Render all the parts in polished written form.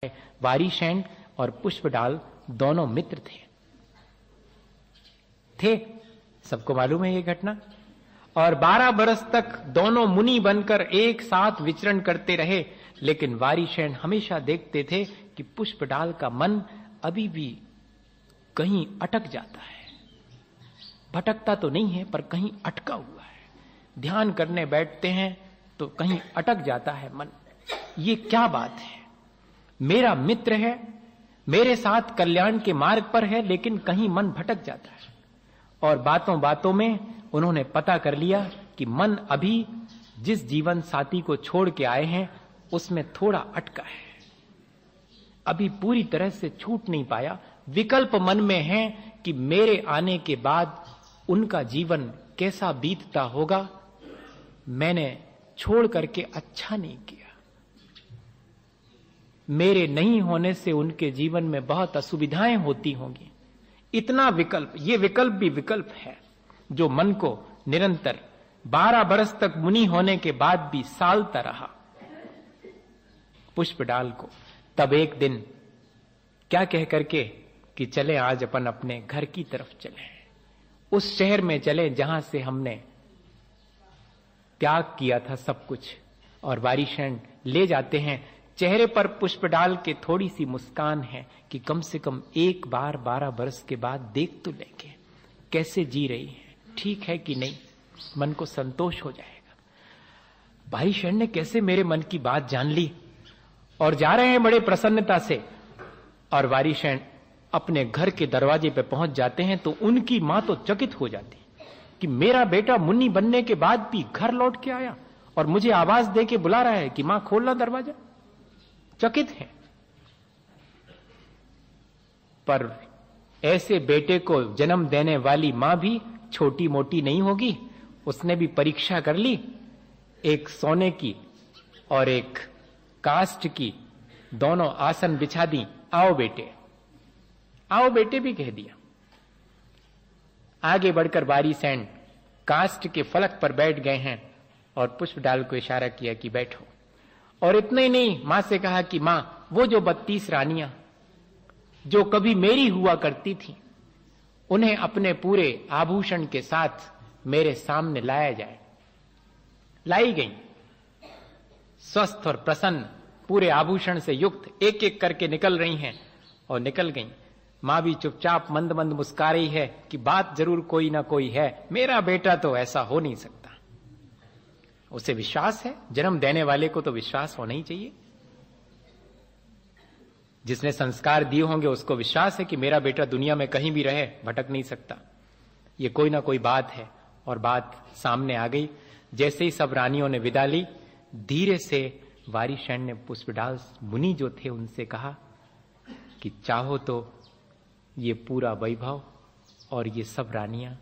वारीशैन और पुष्पडाल दोनों मित्र थे। सबको मालूम है ये घटना। और 12 बरस तक दोनों मुनि बनकर एक साथ विचरण करते रहे, लेकिन वारीशैन हमेशा देखते थे कि पुष्पडाल का मन अभी भी कहीं अटक जाता है। भटकता तो नहीं है, पर कहीं अटका हुआ है। ध्यान करने बैठते हैं तो कहीं अटक जाता है मन। ये क्या बात है? मेरा मित्र है, मेरे साथ कल्याण के मार्ग पर है, लेकिन कहीं मन भटक जाता है। और बातों बातों में उन्होंने पता कर लिया कि मन अभी जिस जीवन साथी को छोड़ के आए हैं उसमें थोड़ा अटका है, अभी पूरी तरह से छूट नहीं पाया। विकल्प मन में है कि मेरे आने के बाद उनका जीवन कैसा बीतता होगा, मैंने छोड़ करके अच्छा नहीं किया। मेरे नहीं होने से उनके जीवन में बहुत असुविधाएं होती होंगी। इतना विकल्प, ये विकल्प भी विकल्प है जो मन को निरंतर 12 बरस तक मुनि होने के बाद भी सालता रहा। पुष्पडाल को तब एक दिन क्या कह करके कि चले आज अपन अपने घर की तरफ चले, उस शहर में चले जहां से हमने त्याग किया था सब कुछ। और वारीशैन ले जाते हैं। चेहरे पर पुष्पडाल के थोड़ी सी मुस्कान है कि कम से कम एक बार 12 बरस के बाद देख तो लेंगे कैसे जी रही है, ठीक है कि नहीं, मन को संतोष हो जाएगा। वारीशैन ने कैसे मेरे मन की बात जान ली और जा रहे हैं बड़े प्रसन्नता से। और वारीशैन अपने घर के दरवाजे पे पहुंच जाते हैं तो उनकी मां तो चकित हो जाती कि मेरा बेटा मुन्नी बनने के बाद भी घर लौट के आया और मुझे आवाज दे के बुला रहा है कि मां खोलना दरवाजा। चकित है। पर ऐसे बेटे को जन्म देने वाली मां भी छोटी मोटी नहीं होगी। उसने भी परीक्षा कर ली, एक सोने की और एक काष्ठ की दोनों आसन बिछा दी। आओ बेटे, आओ बेटे भी कह दिया। आगे बढ़कर वारीशैन काष्ठ के फलक पर बैठ गए हैं और पुष्पडाल को इशारा किया कि बैठो। और इतना ही नहीं, मां से कहा कि मां, वो जो 32 रानियां जो कभी मेरी हुआ करती थी, उन्हें अपने पूरे आभूषण के साथ मेरे सामने लाया जाए। लाई गई, स्वस्थ और प्रसन्न, पूरे आभूषण से युक्त, एक एक करके निकल रही हैं और निकल गई। मां भी चुपचाप मंद मंद मुस्कुरा रही है कि बात जरूर कोई ना कोई है, मेरा बेटा तो ऐसा हो नहीं सकता। उसे विश्वास है, जन्म देने वाले को तो विश्वास होना ही चाहिए। जिसने संस्कार दिए होंगे उसको विश्वास है कि मेरा बेटा दुनिया में कहीं भी रहे, भटक नहीं सकता। ये कोई ना कोई बात है। और बात सामने आ गई। जैसे ही सब रानियों ने विदा ली, धीरे से वारीशैन ने पुष्पडाल मुनि जो थे उनसे कहा कि चाहो तो ये पूरा वैभव और ये सब रानियां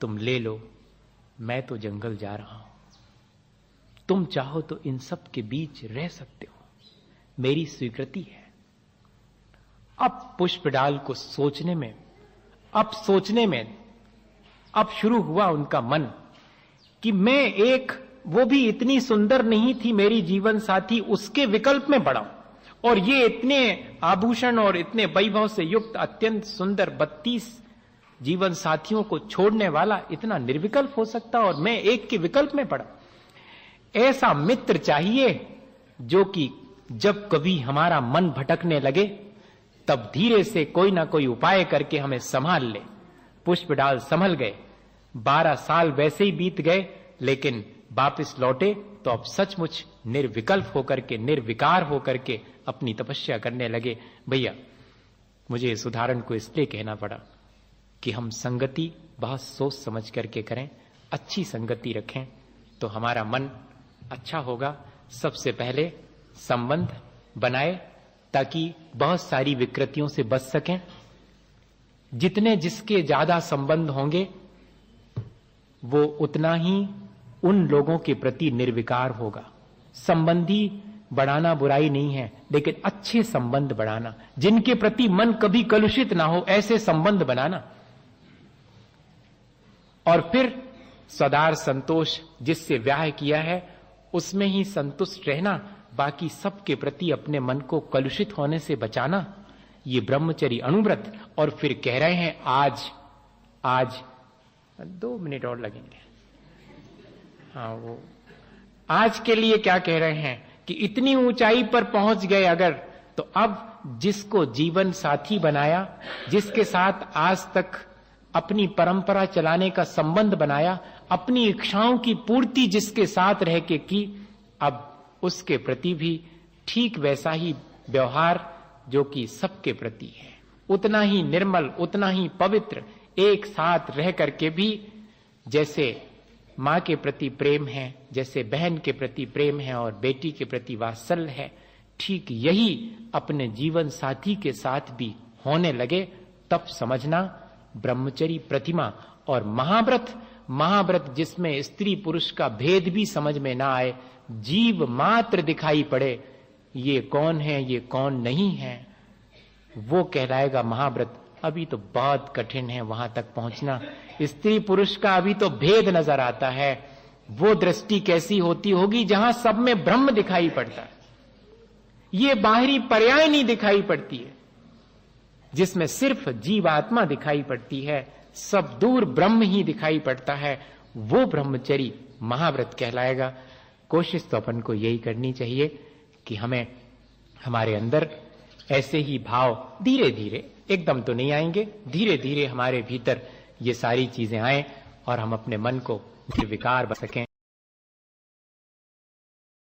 तुम ले लो, मैं तो जंगल जा रहा हूं। तुम चाहो तो इन सब के बीच रह सकते हो, मेरी स्वीकृति है। अब पुष्पडाल को सोचने में अब शुरू हुआ उनका मन कि मैं एक, वो भी इतनी सुंदर नहीं थी मेरी जीवन साथी, उसके विकल्प में पड़ा, और ये इतने आभूषण और इतने वैभव से युक्त अत्यंत सुंदर 32 जीवन साथियों को छोड़ने वाला इतना निर्विकल्प हो सकता, और मैं एक के विकल्प में पड़ा। ऐसा मित्र चाहिए जो कि जब कभी हमारा मन भटकने लगे तब धीरे से कोई ना कोई उपाय करके हमें संभाल ले। पुष्पडाल संभल गए। 12 साल वैसे ही बीत गए, लेकिन वापस लौटे तो अब सचमुच निर्विकल्प होकर के, निर्विकार होकर के अपनी तपस्या करने लगे। भैया, मुझे इस उदाहरण को इसलिए कहना पड़ा कि हम संगति बहुत सोच समझ करके करें, अच्छी संगति रखें तो हमारा मन अच्छा होगा। सबसे पहले संबंध बनाए ताकि बहुत सारी विकृतियों से बच सकें। जितने जिसके ज्यादा संबंध होंगे वो उतना ही उन लोगों के प्रति निर्विकार होगा। संबंधी बढ़ाना बुराई नहीं है, लेकिन अच्छे संबंध बढ़ाना, जिनके प्रति मन कभी कलुषित ना हो, ऐसे संबंध बनाना। और फिर सदार संतोष, जिससे व्याह किया है उसमें ही संतुष्ट रहना। बाकी सबके प्रति अपने मन को कलुषित होने से बचाना, ये ब्रह्मचर्य अणुव्रत। और फिर कह रहे हैं आज 2 मिनट और लगेंगे। हाँ, वो आज के लिए क्या कह रहे हैं कि इतनी ऊंचाई पर पहुंच गए अगर, तो अब जिसको जीवन साथी बनाया, जिसके साथ आज तक अपनी परंपरा चलाने का संबंध बनाया, अपनी इच्छाओं की पूर्ति जिसके साथ रह के की, अब उसके प्रति भी ठीक वैसा ही व्यवहार जो कि सबके प्रति है, उतना ही निर्मल, उतना ही पवित्र, एक साथ रह करके भी जैसे मां के प्रति प्रेम है, जैसे बहन के प्रति प्रेम है और बेटी के प्रति वात्सल्य है, ठीक यही अपने जीवन साथी के साथ भी होने लगे, तब समझना ब्रह्मचर्य प्रतिमा। और महाव्रत जिसमें स्त्री पुरुष का भेद भी समझ में ना आए, जीव मात्र दिखाई पड़े, ये कौन है ये कौन नहीं है, वो कहलाएगा महाव्रत। अभी तो बहुत कठिन है वहां तक पहुंचना। स्त्री पुरुष का अभी तो भेद नजर आता है। वो दृष्टि कैसी होती होगी जहां सब में ब्रह्म दिखाई पड़ता है, ये बाहरी पर्याय नहीं दिखाई पड़ती है, जिसमें सिर्फ जीवात्मा दिखाई पड़ती है, सब दूर ब्रह्म ही दिखाई पड़ता है, वो ब्रह्मचर्य महाव्रत कहलाएगा। कोशिश तो अपन को यही करनी चाहिए कि हमें हमारे अंदर ऐसे ही भाव धीरे धीरे, एकदम तो नहीं आएंगे, धीरे धीरे हमारे भीतर ये सारी चीजें आए और हम अपने मन को विकार बना सकें।